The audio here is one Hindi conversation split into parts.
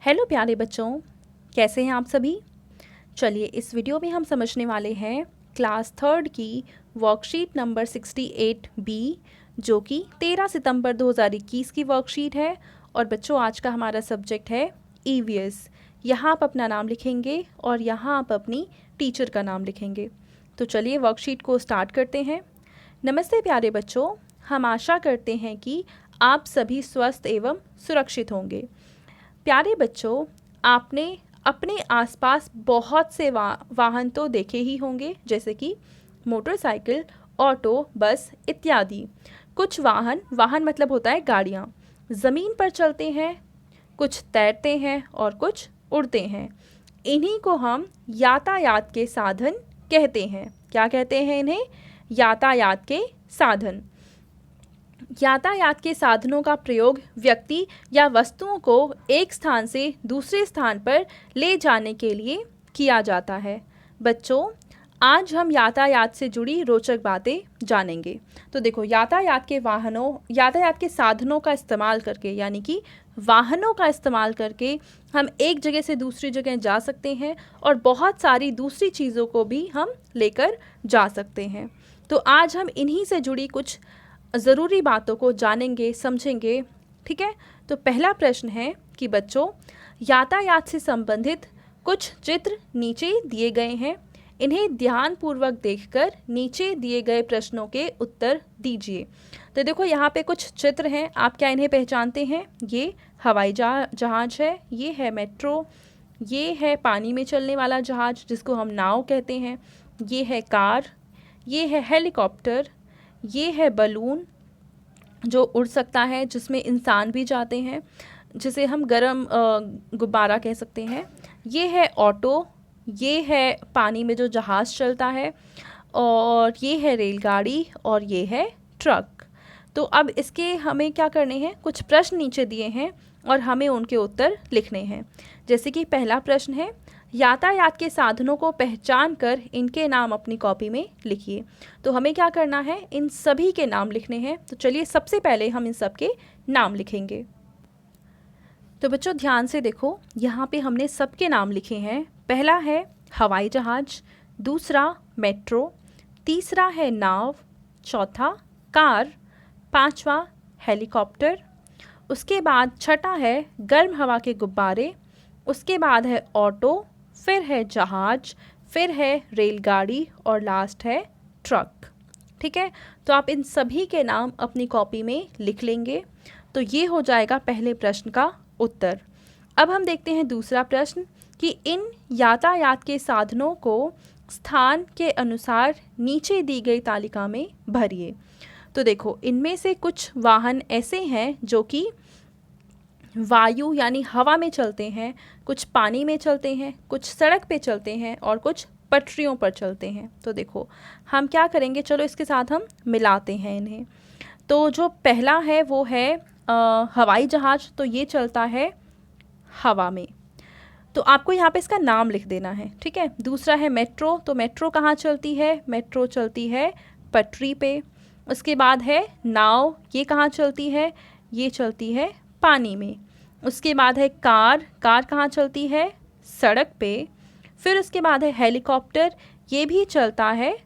हेलो प्यारे बच्चों, कैसे हैं आप सभी। चलिए इस वीडियो में हम समझने वाले हैं क्लास थर्ड की वर्कशीट नंबर 68 बी, जो कि 13 सितंबर 2021 की वर्कशीट है। और बच्चों आज का हमारा सब्जेक्ट है ईवीएस। यहाँ आप अपना नाम लिखेंगे और यहाँ आप अपनी टीचर का नाम लिखेंगे। तो चलिए वर्कशीट को स्टार्ट करते हैं। नमस्ते प्यारे बच्चों, हम आशा करते हैं कि आप सभी स्वस्थ एवं सुरक्षित होंगे। प्यारे बच्चों, आपने अपने आसपास बहुत से वाहन तो देखे ही होंगे, जैसे कि मोटरसाइकिल, ऑटो, बस इत्यादि। कुछ वाहन मतलब होता है गाड़ियाँ, ज़मीन पर चलते हैं, कुछ तैरते हैं और कुछ उड़ते हैं। इन्हीं को हम यातायात के साधन कहते हैं। क्या कहते हैं इन्हें? यातायात के साधन। यातायात के साधनों का प्रयोग व्यक्ति या वस्तुओं को एक स्थान से दूसरे स्थान पर ले जाने के लिए किया जाता है। बच्चों, आज हम यातायात से जुड़ी रोचक बातें जानेंगे। तो देखो, यातायात के साधनों का इस्तेमाल करके, यानी कि वाहनों का इस्तेमाल करके हम एक जगह से दूसरी जगह जा सकते हैं और बहुत सारी दूसरी चीज़ों को भी हम लेकर जा सकते हैं। तो आज हम इन्हीं से जुड़ी कुछ ज़रूरी बातों को जानेंगे, समझेंगे। ठीक है, तो पहला प्रश्न है कि बच्चों, यातायात से संबंधित कुछ चित्र नीचे दिए गए हैं। इन्हें ध्यानपूर्वक देखकर नीचे दिए गए प्रश्नों के उत्तर दीजिए। तो देखो, यहाँ पे कुछ चित्र हैं। आप क्या इन्हें पहचानते हैं? ये हवाई जहाज है, ये है मेट्रो, ये है पानी में चलने वाला जहाज जिसको हम नाव कहते हैं, ये है कार, ये है हेलीकॉप्टर, ये है बलून जो उड़ सकता है, जिसमें इंसान भी जाते हैं, जिसे हम गरम गुब्बारा कह सकते हैं, ये है ऑटो, ये है पानी में जो जहाज़ चलता है, और ये है रेलगाड़ी, और ये है ट्रक। तो अब इसके हमें क्या करने हैं? कुछ प्रश्न नीचे दिए हैं और हमें उनके उत्तर लिखने हैं। जैसे कि पहला प्रश्न है, यातायात के साधनों को पहचान कर इनके नाम अपनी कॉपी में लिखिए। तो हमें क्या करना है? इन सभी के नाम लिखने हैं। तो चलिए सबसे पहले हम इन सब के नाम लिखेंगे। तो बच्चों ध्यान से देखो, यहाँ पे हमने सबके नाम लिखे हैं। पहला है हवाई जहाज, दूसरा मेट्रो, तीसरा है नाव, चौथा कार, पांचवा हेलीकॉप्टर, उसके बाद छठा है गर्म हवा के गुब्बारे, उसके बाद है ऑटो, फिर है जहाज, फिर है रेलगाड़ी और लास्ट है ट्रक। ठीक है, तो आप इन सभी के नाम अपनी कॉपी में लिख लेंगे। तो ये हो जाएगा पहले प्रश्न का उत्तर। अब हम देखते हैं दूसरा प्रश्न कि इन यातायात के साधनों को स्थान के अनुसार नीचे दी गई तालिका में भरिए। तो देखो, इनमें से कुछ वाहन ऐसे हैं जो कि वायु यानी हवा में चलते हैं, कुछ पानी में चलते हैं, कुछ सड़क पे चलते हैं और कुछ पटरियों पर चलते हैं। तो देखो, हम क्या करेंगे, चलो इसके साथ हम मिलाते हैं इन्हें। तो जो पहला है वो है हवाई जहाज। तो ये चलता है हवा में, तो आपको यहाँ पे इसका नाम लिख देना है। ठीक है, दूसरा है मेट्रो। तो मेट्रो कहाँ चलती है? मेट्रो चलती है पटरी पे। उसके बाद है नाव, ये कहाँ चलती है? ये चलती है पानी में। उसके बाद है कार, कार कहाँ चलती है? सड़क पे। फिर उसके बाद है हेलीकॉप्टर, ये भी चलता है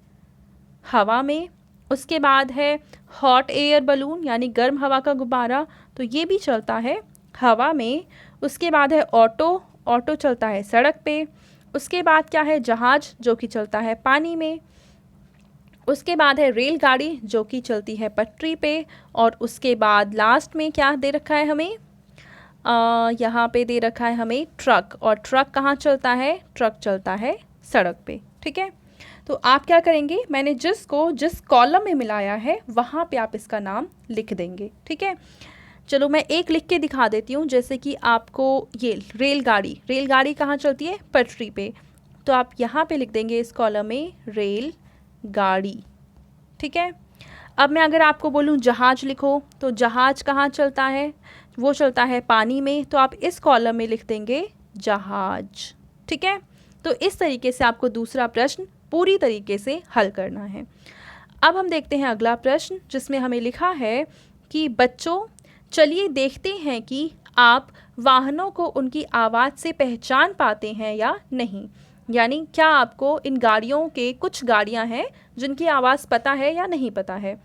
हवा में। उसके बाद है हॉट एयर बलून यानी गर्म हवा का गुब्बारा, तो ये भी चलता है हवा में। उसके बाद है ऑटो, ऑटो चलता है सड़क पे। उसके बाद क्या है? जहाज, जो कि चलता है पानी में। उसके बाद है रेलगाड़ी, जो कि चलती है पटरी पे। और उसके बाद लास्ट में क्या दे रखा है हमें? यहाँ पे दे रखा है हमें ट्रक। और ट्रक कहाँ चलता है? ट्रक चलता है सड़क पे। ठीक है, तो आप क्या करेंगे, मैंने जिस कॉलम में मिलाया है वहाँ पे आप इसका नाम लिख देंगे। ठीक है, चलो मैं एक लिख के दिखा देती हूँ। जैसे कि आपको ये रेलगाड़ी कहाँ चलती है? पटरी पे। तो आप यहाँ पे लिख देंगे इस कॉलम में रेल गाड़ी। ठीक है, अब मैं अगर आपको बोलूँ जहाज लिखो, तो जहाज कहाँ चलता है? वो चलता है पानी में। तो आप इस कॉलम में लिख देंगे जहाज। ठीक है, तो इस तरीके से आपको दूसरा प्रश्न पूरी तरीके से हल करना है। अब हम देखते हैं अगला प्रश्न, जिसमें हमें लिखा है कि बच्चों चलिए देखते हैं कि आप वाहनों को उनकी आवाज़ से पहचान पाते हैं या नहीं। यानी क्या आपको इन गाड़ियों के कुछ गाड़ियां हैं जिनकी आवाज़ पता है या नहीं पता है।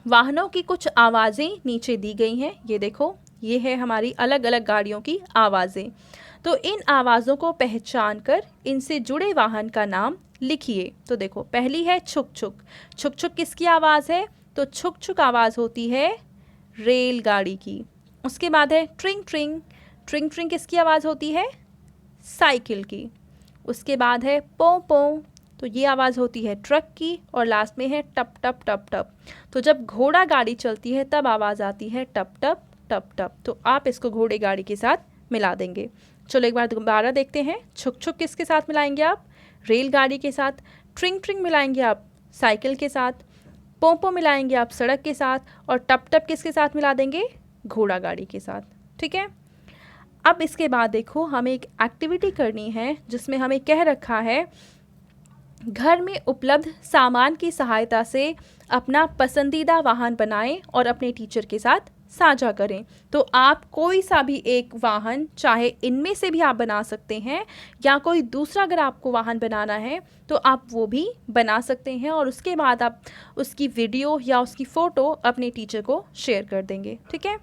वाहनों की कुछ आवाज़ें नीचे दी गई हैं, ये देखो, ये है हमारी अलग अलग गाड़ियों की आवाज़ें। तो इन आवाज़ों को पहचान कर इनसे जुड़े वाहन का नाम लिखिए। तो देखो, पहली है छुक छुक। छुक छुक किसकी आवाज़ है? तो छुक छुक आवाज़ होती है रेलगाड़ी की। उसके बाद है ट्रिंग ट्रिंग। ट्रिंग ट्रिंग किसकी आवाज़ होती है? साइकिल की। उसके बाद है पों पों, तो ये आवाज़ होती है ट्रक की। और लास्ट में है टप टप टप टप। तो जब घोड़ा गाड़ी चलती है तब आवाज़ आती है टप टप टप टप। तो आप इसको घोड़े गाड़ी के साथ मिला देंगे। चलो एक बार दोबारा देखते हैं। छुक छुक किसके साथ मिलाएंगे आप? रेलगाड़ी के साथ। ट्रिंग ट्रिंग मिलाएंगे आप साइकिल के साथ। पों पों मिलाएंगे आप सड़क के साथ। और टप टप किसके साथ मिला देंगे? घोड़ा गाड़ी के साथ। ठीक है। अब इसके बाद देखो, हमें एक एक्टिविटी करनी है जिसमें हमें कह रखा है घर में उपलब्ध सामान की सहायता से अपना पसंदीदा वाहन बनाएं और अपने टीचर के साथ साझा करें। तो आप कोई सा भी एक वाहन, चाहे इनमें से भी आप बना सकते हैं या कोई दूसरा अगर आपको वाहन बनाना है तो आप वो भी बना सकते हैं। और उसके बाद आप उसकी वीडियो या उसकी फ़ोटो अपने टीचर को शेयर कर देंगे। ठीक है।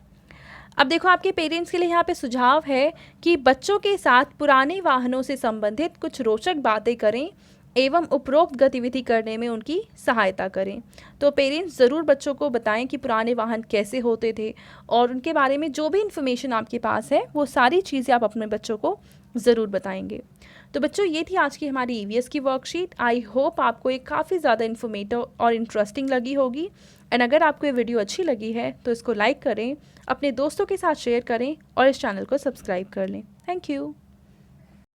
अब देखो, आपके पेरेंट्स के लिए यहाँ पे सुझाव है कि बच्चों के साथ पुराने वाहनों से संबंधित कुछ रोचक बातें करें एवं उपरोक्त गतिविधि करने में उनकी सहायता करें। तो पेरेंट्स ज़रूर बच्चों को बताएं कि पुराने वाहन कैसे होते थे और उनके बारे में जो भी इन्फॉर्मेशन आपके पास है वो सारी चीज़ें आप अपने बच्चों को ज़रूर बताएंगे। तो बच्चों, ये थी आज की हमारी ईवीएस की वर्कशीट। आई होप आपको ये काफ़ी ज़्यादा इन्फॉर्मेटिव और इंटरेस्टिंग लगी होगी। एंड अगर आपको ये वीडियो अच्छी लगी है तो इसको लाइक करें, अपने दोस्तों के साथ शेयर करें और इस चैनल को सब्सक्राइब कर लें। Thank you.